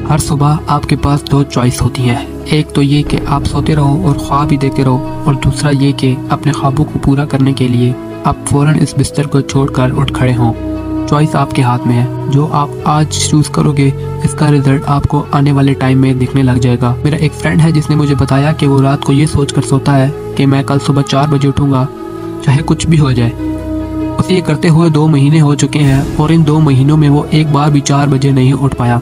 हर सुबह आपके पास दो चॉइस होती हैं। एक तो ये कि आप सोते रहो और ख्वाब ही देखते रहो, और दूसरा ये कि अपने ख्वाबों को पूरा करने के लिए आप फ़ौरन इस बिस्तर को छोड़कर उठ खड़े हों। चॉइस आपके हाथ में है। जो आप आज चूज़ करोगे इसका रिजल्ट आपको आने वाले टाइम में दिखने लग जाएगा। मेरा एक फ्रेंड है जिसने मुझे बताया कि वो रात को ये सोच कर सोता है कि मैं कल सुबह 4 बजे उठूँगा, चाहे कुछ भी हो जाए। उसे ये करते हुए 2 महीने हो चुके हैं और इन 2 महीनों में वो एक बार भी 4 बजे नहीं उठ पाया।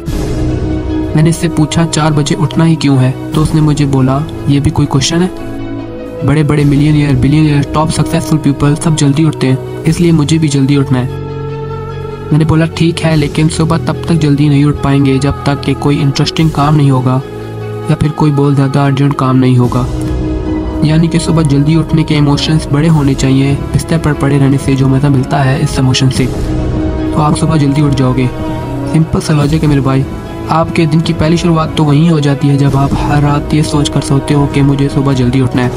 मैंने इससे पूछा 4 बजे उठना ही क्यों है, तो उसने मुझे बोला ये भी कोई क्वेश्चन है? बड़े बड़े millionaire, billionaire, top successful people सब जल्दी उठते हैं, इसलिए मुझे भी जल्दी उठना है। मैंने बोला ठीक है, लेकिन सुबह तब तक जल्दी नहीं उठ पाएंगे जब तक कि कोई इंटरेस्टिंग काम नहीं होगा या फिर कोई बहुत ज़्यादा अर्जेंट काम नहीं होगा। यानी कि सुबह जल्दी उठने के इमोशंस बड़े होने चाहिए। बिस्तर पर पड़े रहने से जो मज़ा मिलता है इस इमोशन से, तो आप सुबह जल्दी उठ जाओगे। सिंपल सा लॉजिक है मेरे भाई। आपके दिन की पहली शुरुआत तो वहीं हो जाती है जब आप हर रात ये सोच कर सोते हो कि मुझे सुबह जल्दी उठना है,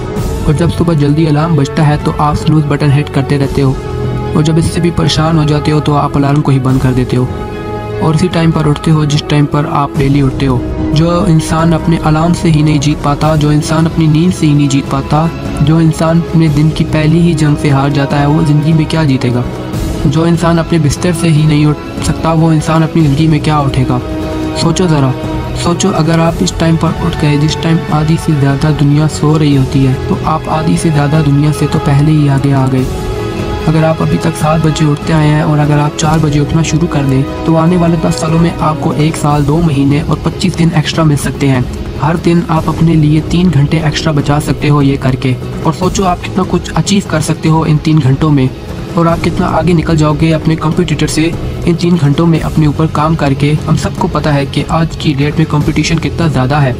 और जब सुबह जल्दी अलार्म बजता है तो आप स्नूज़ बटन हिट करते रहते हो, और जब इससे भी परेशान हो जाते हो तो आप अलार्म को ही बंद कर देते हो और उसी टाइम पर उठते हो जिस टाइम पर आप डेली उठते हो। जो इंसान अपने अलार्म से ही नहीं जीत पाता, जो इंसान अपनी नींद से ही नहीं जीत पाता, जो इंसान अपने दिन की पहली ही जंग से हार जाता है, वो ज़िंदगी में क्या जीतेगा? जो इंसान अपने बिस्तर से ही नहीं उठ सकता, वो इंसान अपनी ज़िंदगी में क्या उठेगा? सोचो ज़रा, सोचो। अगर आप इस टाइम पर उठ गए जिस टाइम आधी से ज़्यादा दुनिया सो रही होती है, तो आप आधी से ज़्यादा दुनिया से तो पहले ही आगे आ गए। अगर आप अभी तक 7 बजे उठते आए हैं और अगर आप 4 बजे उठना शुरू कर दें, तो आने वाले 10 सालों में आपको 1 साल, 2 महीने और 25 दिन एक्स्ट्रा मिल सकते हैं। हर दिन आप अपने लिए 3 घंटे एक्स्ट्रा बचा सकते हो ये करके। और सोचो आप कितना कुछ अचीव कर सकते हो इन 3 घंटों में, और आप कितना आगे निकल जाओगे अपने कंपटीटर से इन 3 घंटों में अपने ऊपर काम करके। हम सबको पता है कि आज की डेट में कंपटीशन कितना ज़्यादा है।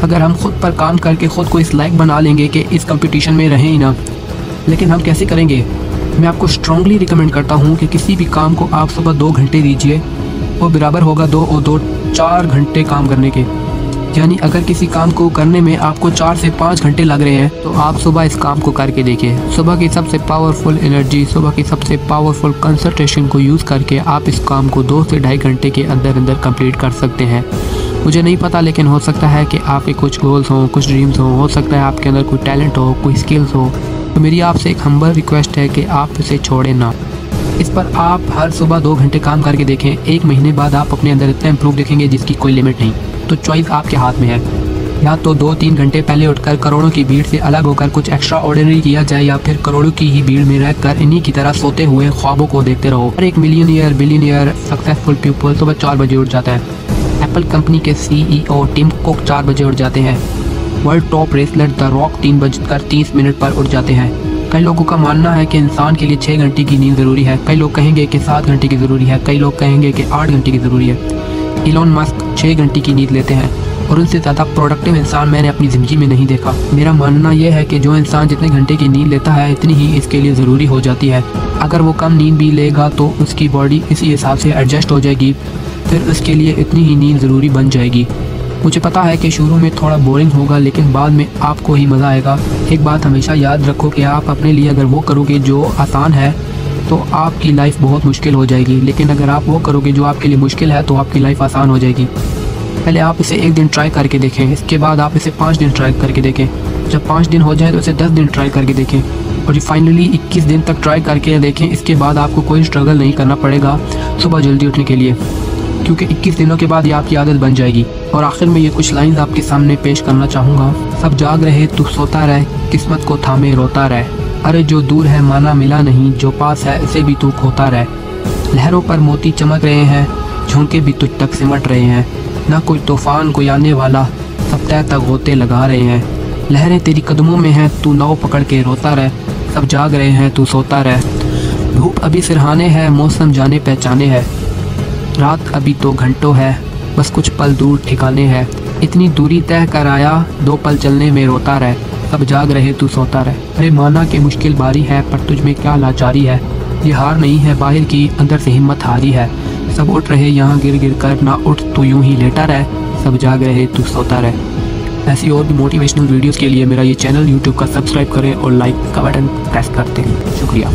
अगर हम खुद पर काम करके ख़ुद को इस लायक बना लेंगे कि इस कंपटीशन में रहें ही ना, लेकिन हम कैसे करेंगे? मैं आपको स्ट्रांगली रिकमेंड करता हूँ कि किसी भी काम को आप सुबह 2 घंटे दीजिए, वो बराबर होगा 2 और 2 4 घंटे काम करने के। यानी अगर किसी काम को करने में आपको 4 से 5 घंटे लग रहे हैं, तो आप सुबह इस काम को करके देखिए। सुबह की सबसे पावरफुल एनर्जी, सुबह की सबसे पावरफुल कंसंट्रेशन को यूज़ करके आप इस काम को 2 से 2.5 घंटे के अंदर अंदर कंप्लीट कर सकते हैं। मुझे नहीं पता, लेकिन हो सकता है कि आपके कुछ गोल्स हों, कुछ ड्रीम्स हों, हो सकता है आपके अंदर कोई टैलेंट हो, कोई स्किल्स हो। तो मेरी आपसे एक हम्बल रिक्वेस्ट है कि आप इसे छोड़ें ना। इस पर आप हर सुबह 2 घंटे काम करके देखें। 1 महीने बाद आप अपने अंदर इतना इम्प्रूव देखेंगे जिसकी कोई लिमिट नहीं। तो चॉइस आपके हाथ में है। या तो 2-3 घंटे पहले उठकर करोड़ों की भीड़ से अलग होकर कुछ एक्स्ट्रा ऑर्डिनरी किया जाए, या फिर करोड़ों की ही भीड़ में रहकर इन्हीं की तरह सोते हुए ख्वाबों को देखते रहो। हर एक मिलियनियर, बिलियनियर, सक्सेसफुल पीपल सुबह 4 बजे उठ जाता है। एप्पल कंपनी के CEO टिम कुक 4 बजे उठ जाते हैं। World top wrestler the rock 3:30 पर उठ जाते हैं। कई लोगों का मानना है कि इंसान के लिए 6 घंटे की नींद ज़रूरी है, कई लोग कहेंगे कि 7 घंटे की ज़रूरी है, कई लोग कहेंगे कि 8 घंटे की ज़रूरी है। इलॉन मस्क 6 घंटे की नींद लेते हैं, और उनसे ज़्यादा प्रोडक्टिव इंसान मैंने अपनी ज़िंदगी में नहीं देखा। मेरा मानना यह है कि जो इंसान जितने घंटे की नींद लेता है, इतनी ही इसके लिए ज़रूरी हो जाती है। अगर वो कम नींद भी लेगा तो उसकी बॉडी इसी हिसाब से एडजस्ट हो जाएगी, फिर उसके लिए इतनी ही नींद ज़रूरी बन जाएगी। मुझे पता है कि शुरू में थोड़ा बोरिंग होगा, लेकिन बाद में आपको ही मज़ा आएगा। एक बात हमेशा याद रखो कि आप अपने लिए अगर वो करोगे जो आसान है, तो आपकी लाइफ बहुत मुश्किल हो जाएगी, लेकिन अगर आप वो करोगे जो आपके लिए मुश्किल है, तो आपकी लाइफ आसान हो जाएगी। पहले आप इसे 1 दिन ट्राई करके देखें, इसके बाद आप इसे 5 दिन ट्राई करके देखें। जब 5 दिन हो जाए तो इसे 10 दिन ट्राई करके देखें, और ये फाइनली 21 दिन तक ट्राई करके देखें। इसके बाद आपको कोई स्ट्रगल नहीं करना पड़ेगा सुबह जल्दी उठने के लिए, क्योंकि 21 दिनों के बाद ये आपकी आदत बन जाएगी। और आखिर में ये कुछ लाइंस आपके सामने पेश करना चाहूँगा। सब जाग रहे तू सोता रह, किस्मत को थामे रोता रह। अरे जो दूर है माना मिला नहीं, जो पास है इसे भी तू खोता रह। लहरों पर मोती चमक रहे हैं, झोंके भी तुझ तक सिमट रहे हैं। ना कोई तूफान कोई आने वाला, सब तय तक गोते लगा रहे हैं। लहरें तेरी कदमों में हैं, तू नाव पकड़ के रोता रह। सब जाग रहे हैं तू सोता रह। धूप अभी सिरहाने है, मौसम जाने पहचाने है। रात अभी 2 घंटों है, बस कुछ पल दूर ठिकाने है। इतनी दूरी तय कर आया, 2 पल चलने में रोता रह। सब जाग रहे तू सोता रह। अरे माना कि मुश्किल बारी है, पर तुझ में क्या लाचारी है। ये हार नहीं है बाहर की, अंदर से हिम्मत हारी है। सब उठ रहे यहाँ गिर गिर कर, ना उठ तू यूं ही लेटा रह। सब जाग रहे तू सोता रह। ऐसी और भी मोटिवेशनल वीडियोस के लिए मेरा ये चैनल यूट्यूब का सब्सक्राइब करें और लाइक का बटन प्रेस करते हैं। शुक्रिया।